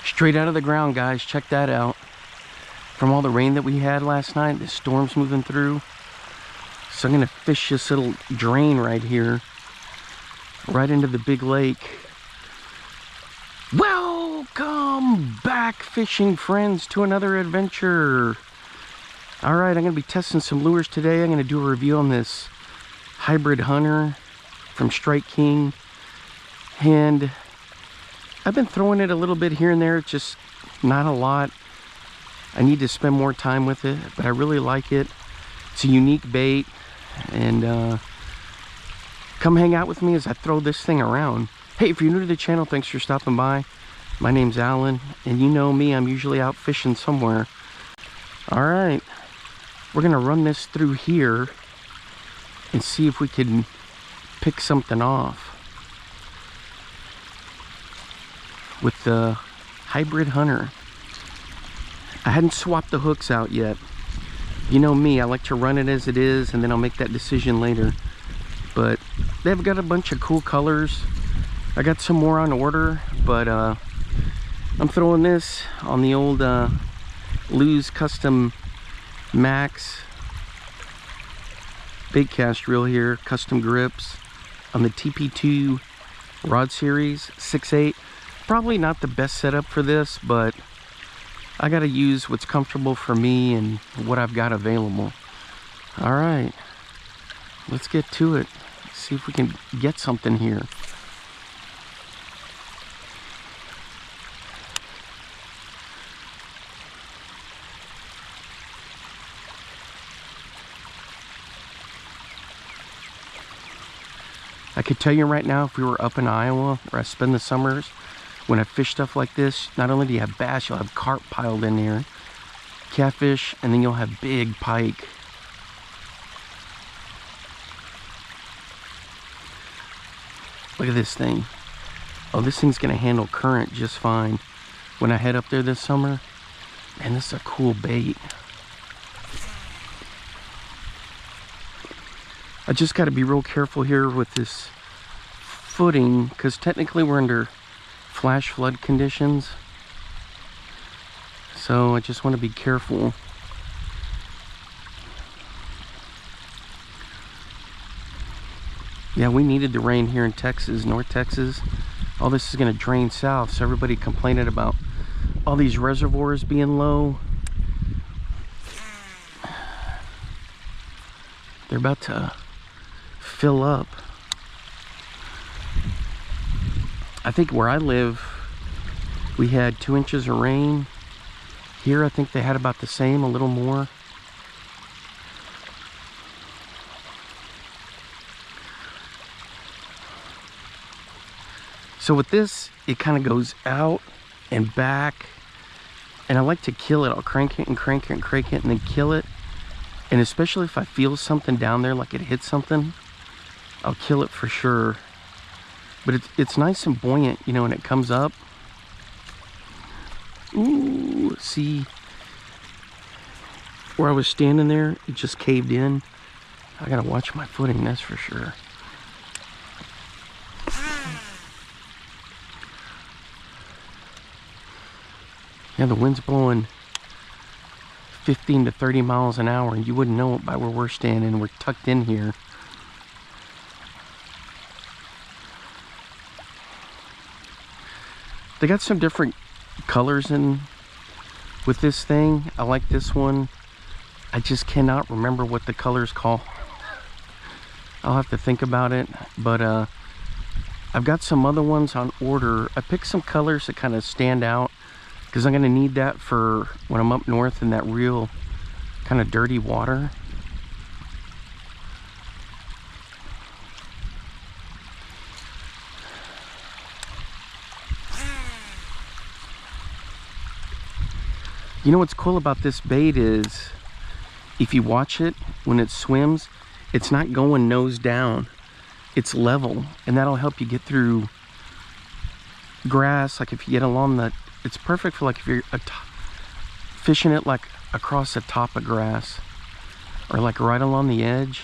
Straight out of the ground, guys. Check that out. From all the rain that we had last night, the storm's moving through. So I'm gonna fish this little drain right here, right into the big lake. Welcome back, fishing friends, to another adventure. All right, I'm gonna be testing some lures today. I'm gonna do a review on this Hybrid Hunter from Strike King. And I've been throwing it a little bit here and there, just not a lot. I need to spend more time with it, but I really like it. It's a unique bait, and come hang out with me as I throw this thing around. Hey, if you're new to the channel, thanks for stopping by. My name's Alan, and you know me, I'm usually out fishing somewhere. All right, we're gonna run this through here and see if we can pick something off with the Hybrid Hunter. I hadn't swapped the hooks out yet. You know me, I like to run it as it is, and then I'll make that decision later. But they've got a bunch of cool colors. I got some more on order, but I'm throwing this on the old Lew's Custom Max bait cast reel here, custom grips on the TP2 rod series 6/8. Probably not the best setup for this, but I gotta use what's comfortable for me and what I've got available. All right, let's get to it. See if we can get something here. I could tell you right now, if we were up in Iowa, where I spend the summers, when I fish stuff like this, not only do you have bass, you'll have carp piled in here, catfish, and then you'll have big pike. Look at this thing. Oh, this thing's gonna handle current just fine. When I head up there this summer, man, this is a cool bait. I just got to be real careful here with this footing, because technically we're under flash flood conditions. So I just want to be careful. Yeah, we needed the rain here in Texas, North Texas. All this is going to drain south, so everybody complaining about all these reservoirs being low. They're about to fill up. I think where I live, we had 2 inches of rain. Here, I think they had about the same, a little more. So with this, it kind of goes out and back, and I like to kill it. I'll crank it and crank it and crank it and then kill it. And especially if I feel something down there, like it hit something, I'll kill it for sure. But it's nice and buoyant, you know, when it comes up. Ooh, see where I was standing there, it just caved in. I gotta watch my footing, that's for sure. Yeah, the wind's blowing 15 to 30 miles an hour, and you wouldn't know it by where we're standing. We're tucked in here. They got some different colors in with this thing. I like this one. I just cannot remember what the colors call. I'll have to think about it, but I've got some other ones on order. I picked some colors that kind of stand out, because I'm gonna need that for when I'm up north in that real kind of dirty water. You know what's cool about this bait is, if you watch it when it swims, it's not going nose down. It's level, and that'll help you get through grass. Like if you get along the, it's perfect for like if you're fishing it like across the top of grass, or like right along the edge.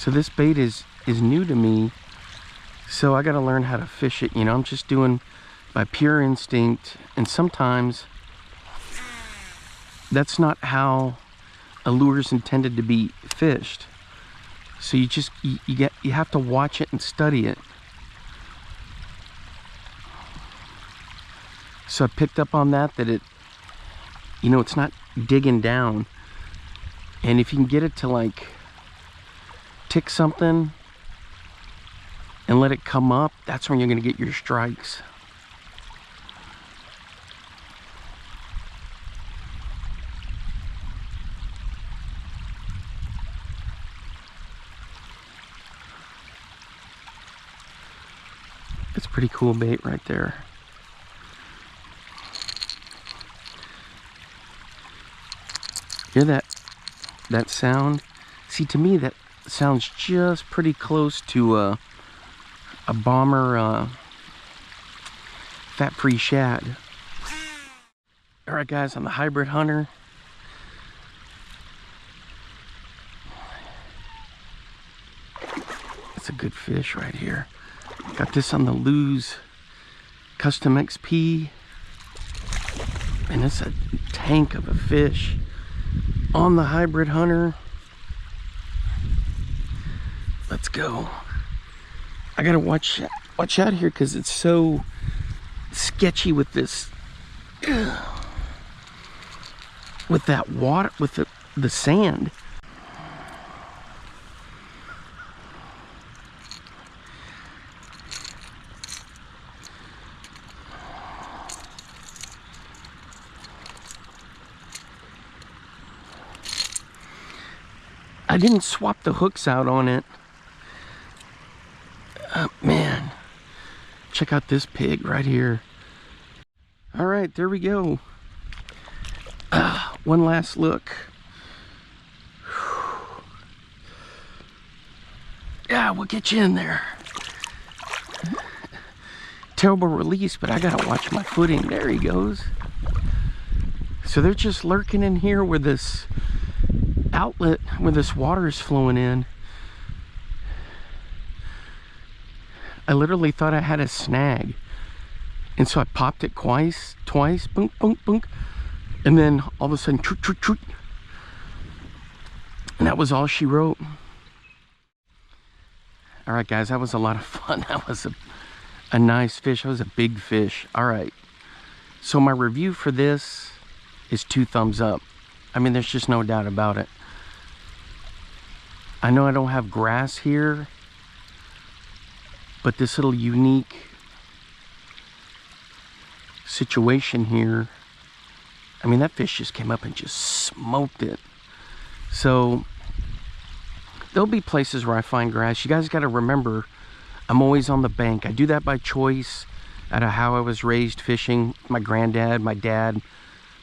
So this bait is new to me. So I got to learn how to fish it. You know, I'm just doing by pure instinct. And sometimes that's not how a lure is intended to be fished. So you have to watch it and study it. So I picked up on that it, you know, it's not digging down. And if you can get it to like tick something and let it come up, that's when you're going to get your strikes. It's pretty cool bait right there. Hear that sound? See, to me that sounds just pretty close to a bomber fat-free shad. All right, guys, on the Hybrid Hunter. It's a good fish right here. Got this on the Lew's Custom XP, and it's a tank of a fish on the Hybrid Hunter. Let's go. I gotta watch out here because it's so sketchy with this, with that water, with the sand. I didn't swap the hooks out on it. Man, check out this pig right here. All right, there we go. One last look. Yeah, we'll get you in there. Terrible release, but I gotta watch my footing. There he goes. So they're just lurking in here where this outlet, where this water is flowing in. I literally thought I had a snag, and so I popped it twice, bunk, bunk, bunk, and then all of a sudden, choot, choot, choot. And that was all she wrote. All right, guys, that was a lot of fun. That was a nice fish. That was a big fish. All right, so my review for this is 2 thumbs up. I mean, there's just no doubt about it. I know I don't have grass here, but this little unique situation here, I mean, that fish just came up and just smoked it. So there'll be places where I find grass. You guys got to remember, I'm always on the bank. I do that by choice, out of how I was raised fishing. My granddad, my dad,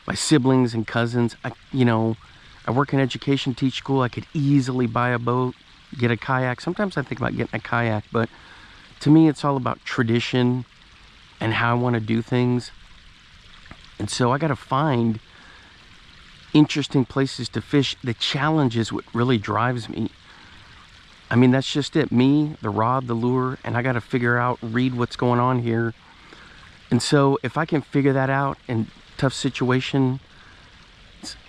my siblings and cousins. I work in education, teach school. I could easily buy a boat, get a kayak. Sometimes I think about getting a kayak, but to me, it's all about tradition and how I want to do things. And so I got to find interesting places to fish. The challenge is what really drives me. I mean, that's just it. Me, the rod, the lure, and I got to figure out, read what's going on here. And so if I can figure that out in tough situation,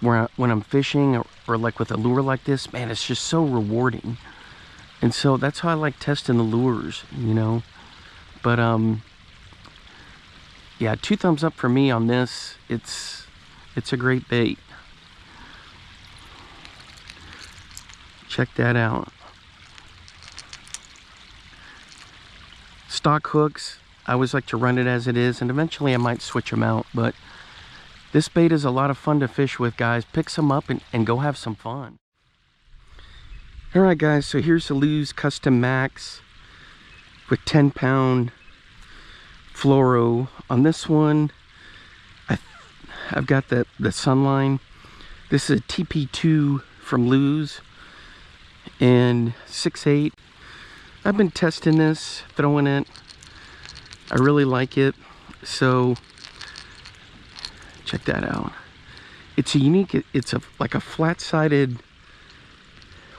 when I'm fishing or like with a lure like this, man, it's just so rewarding. And so that's how I like testing the lures, you know. But yeah, 2 thumbs up for me on this. It's a great bait. Check that out. Stock hooks, I always like to run it as it is, and eventually I might switch them out, but this bait is a lot of fun to fish with, guys. Pick some up and go have some fun. All right, guys, so here's the Lew's Custom Max with 10-pound fluoro. On this one, I've got the Sunline. This is a TP2 from Lew's and 6/8. I've been testing this, throwing it. I really like it. So check that out. It's a unique, it's like a flat-sided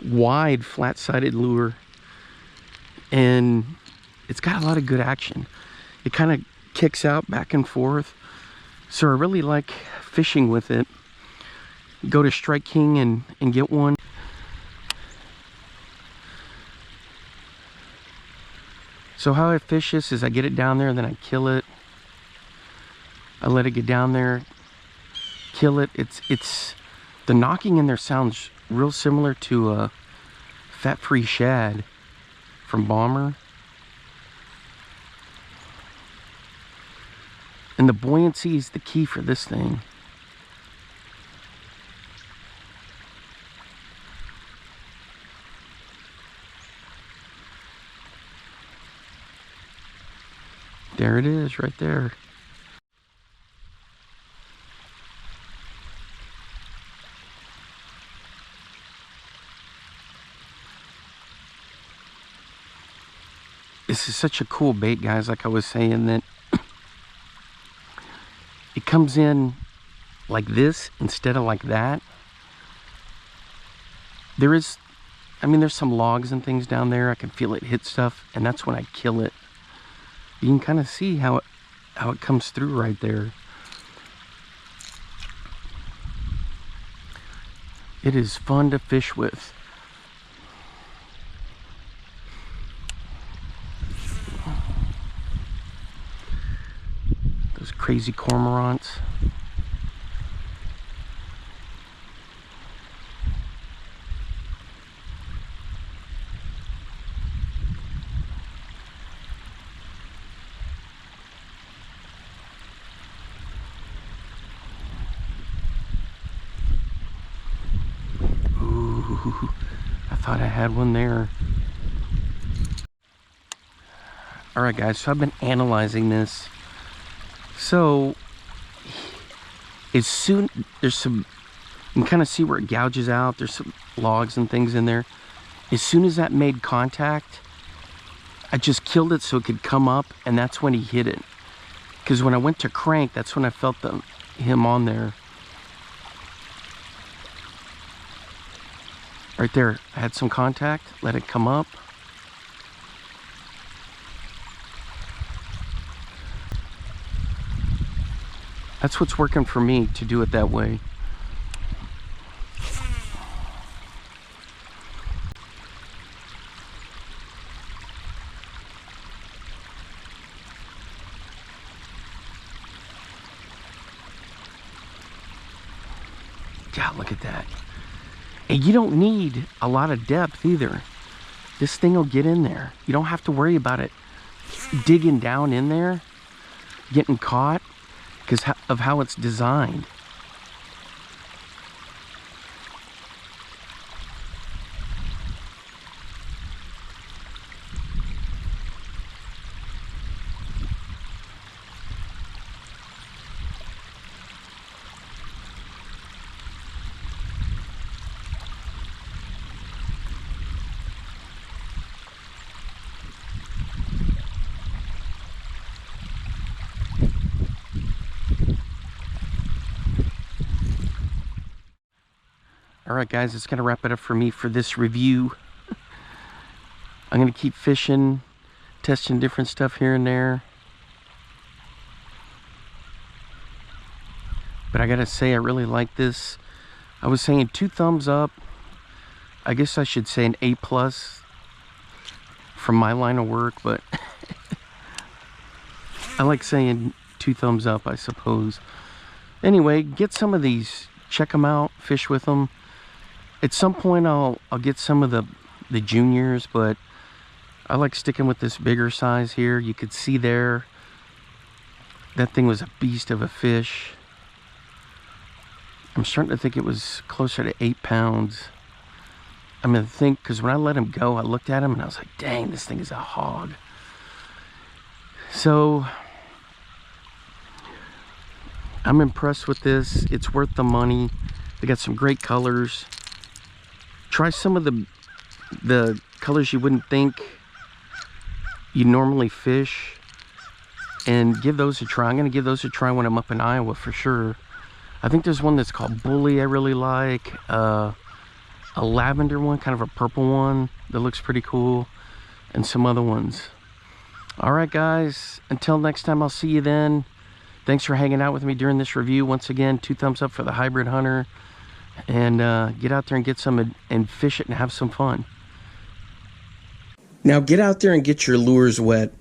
wide flat-sided lure, and it's got a lot of good action. It kind of kicks out back and forth, so I really like fishing with it. Go to Strike King and get one. So how I fish this is I get it down there and then I kill it. I let it get down there, kill it. It's the knocking in there sounds real similar to a fat-free shad from Bomber. And the buoyancy is the key for this thing. There it is, right there. This is such a cool bait, guys, like I was saying, that it comes in like this instead of like that. There's some logs and things down there. I can feel it hit stuff, and that's when I kill it. You can kind of see how it comes through right there. It is fun to fish with. Those crazy cormorants. Ooh, I thought I had one there. Alright guys, so I've been analyzing this. So, as soon, there's some, you can kind of see where it gouges out. There's some logs and things in there. As soon as that made contact, I just killed it so it could come up, and that's when he hit it. Because when I went to crank, that's when I felt him on there. Right there, I had some contact, let it come up. That's what's working for me, to do it that way. Yeah, look at that. And you don't need a lot of depth either. This thing will get in there. You don't have to worry about it digging down in there, getting caught, because of how it's designed. Alright guys, it's going to wrap it up for me for this review. I'm going to keep fishing, testing different stuff here and there. But I gotta say, I really like this. I was saying 2 thumbs up. I guess I should say an A+ from my line of work, but I like saying 2 thumbs up, I suppose. Anyway, get some of these. Check them out, fish with them. At some point I'll get some of the juniors, but I like sticking with this bigger size here. You could see there, that thing was a beast of a fish. I'm starting to think it was closer to 8 pounds. I'm gonna think, because when I let him go, I looked at him and I was like, dang, this thing is a hog. So I'm impressed with this. It's worth the money. They got some great colors. Try some of the colors you wouldn't think you normally fish, and give those a try. I'm gonna give those a try when I'm up in Iowa for sure. I think there's one that's called Bully I really like. a lavender one, kind of a purple one that looks pretty cool, and some other ones. All right, guys, until next time, I'll see you then. Thanks for hanging out with me during this review. Once again, 2 thumbs up for the Hybrid Hunter. And get out there and get some and fish it and have some fun. Now get out there and get your lures wet.